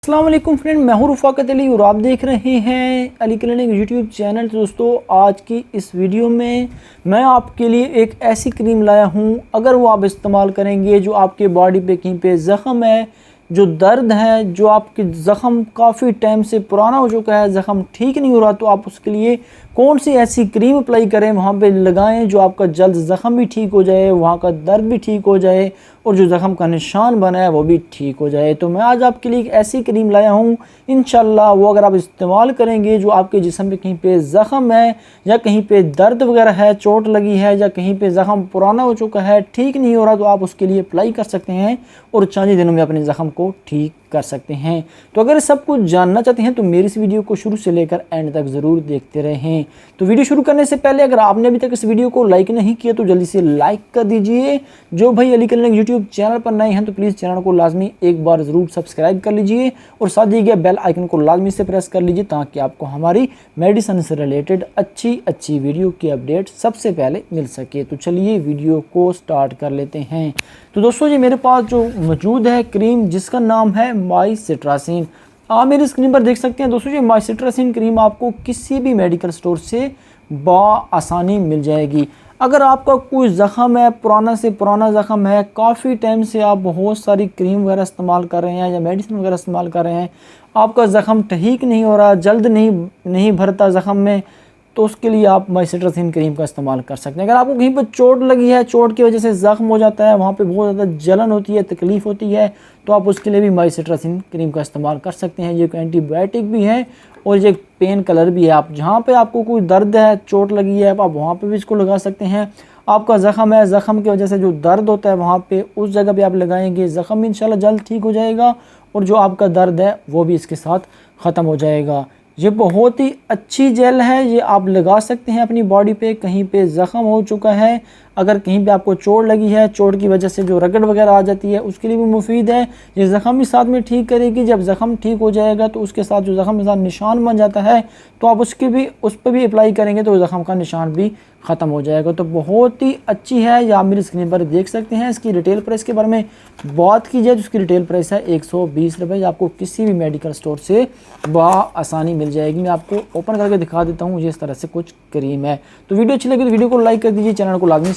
अस्सलाम वालेकुम फ्रेंड, मैं हूं रफ़ाकत अली और आप देख रहे हैं अली क्लिनिक यूट्यूब चैनल। तो दोस्तों, आज की इस वीडियो में मैं आपके लिए एक ऐसी क्रीम लाया हूं, अगर वो आप इस्तेमाल करेंगे, जो आपके बॉडी पे कहीं पे ज़ख़म है, जो दर्द है, जो आपके ज़ख़म काफ़ी टाइम से पुराना हो चुका है, ज़ख़म ठीक नहीं हो रहा, तो आप उसके लिए कौन सी ऐसी क्रीम अप्लाई करें, वहाँ पे लगाएं जो आपका जल्द ज़ख़म भी ठीक हो जाए, वहाँ का दर्द भी ठीक हो जाए और जो ज़ख़म का निशान बना है वो भी ठीक हो जाए। तो मैं आज आपके लिए एक ऐसी क्रीम लाया हूँ, इंशाल्लाह वो अगर आप इस्तेमाल करेंगे, जो आपके जिस्म पे कहीं पे ज़ख़म है या कहीं पे दर्द वगैरह है, चोट लगी है या कहीं पे ज़ख़म पुराना हो चुका है, ठीक नहीं हो रहा, तो आप उसके लिए अप्लाई कर सकते हैं और चंद ही दिनों में अपने ज़ख़म को ठीक कर सकते हैं। तो अगर सब कुछ जानना चाहते हैं तो मेरी इस वीडियो को शुरू से लेकर एंड तक ज़रूर देखते रहें। तो वीडियो शुरू करने से पहले अगर आपने अभी तक इस वीडियो को लाइक नहीं किया तो जल्दी से लाइक कर दीजिए। जो भाई अली क्लिनिक यूट्यूब चैनल पर नए हैं तो प्लीज़ चैनल को लाजमी एक बार ज़रूर सब्सक्राइब कर लीजिए और साथ दिए गए बेल आइकन को लाजमी से प्रेस कर लीजिए, ताकि आपको हमारी मेडिसिन से रिलेटेड अच्छी वीडियो की अपडेट सबसे पहले मिल सके। तो चलिए वीडियो को स्टार्ट कर लेते हैं। तो दोस्तों, ये मेरे पास जो मौजूद है क्रीम, जिसका नाम है माइसिट्रासिन। आप मेरी स्क्रीन पर देख सकते हैं दोस्तों, ये माइसिट्रासिन क्रीम आपको किसी भी मेडिकल स्टोर से आसानी मिल जाएगी। अगर आपका कोई ज़ख़म है, पुराना से पुराना ज़ख़म है, काफ़ी टाइम से आप बहुत सारी क्रीम वगैरह इस्तेमाल कर रहे हैं या मेडिसिन वगैरह इस्तेमाल कर रहे हैं, आपका ज़ख़म ठीक नहीं हो रहा, जल्द नहीं भरता ज़ख़म में, तो उसके लिए आप माइसिट्रासिन क्रीम का इस्तेमाल कर सकते हैं। अगर आपको कहीं पर चोट लगी है, चोट की वजह से ज़ख्म हो जाता है, वहाँ पे बहुत ज़्यादा जलन होती है, तकलीफ़ होती है, तो आप उसके लिए भी माइसिट्रासिन क्रीम का इस्तेमाल कर सकते हैं। ये एक एंटीबायोटिक भी है और ये एक पेन किलर भी है। आप जहाँ पे आपको कोई दर्द है, चोट लगी है, आप वहाँ पे भी इसको लगा सकते हैं। आपका ज़ख़म है, ज़ख़म की वजह से जो दर्द होता है वहाँ पे, उस जगह पे आप लगाएंगे, ज़ख़म इंशाल्लाह जल्द ठीक हो जाएगा और जो आपका दर्द है वो भी इसके साथ ख़त्म हो जाएगा। ये बहुत ही अच्छी जेल है, ये आप लगा सकते हैं अपनी बॉडी पे। कहीं पे ज़ख़म हो चुका है, अगर कहीं पे आपको चोट लगी है, चोट की वजह से जो रगड़ वगैरह आ जाती है, उसके लिए भी मुफीद है। ये ज़ख़म भी साथ में ठीक करेगी। जब ज़ख़म ठीक हो जाएगा तो उसके साथ जो ज़ख़म के साथ निशान बन जाता है, तो आप उस पर भी अप्लाई करेंगे तो ज़ख़म का निशान भी ख़त्म हो जाएगा। तो बहुत ही अच्छी है, ये आप मेरी स्क्रीन पर देख सकते हैं। इसकी रिटेल प्राइस के बारे में बात की जाए तो उसकी रिटेल प्राइस है 120 रुपये। आपको किसी भी मेडिकल स्टोर से आसानी मिल जाएगी। मैं आपको ओपन करके दिखा देता हूँ, ये इस तरह से कुछ क्रीम है। तो वीडियो अच्छी लगी तो वीडियो को लाइक कर दीजिए, चैनल को लाजमी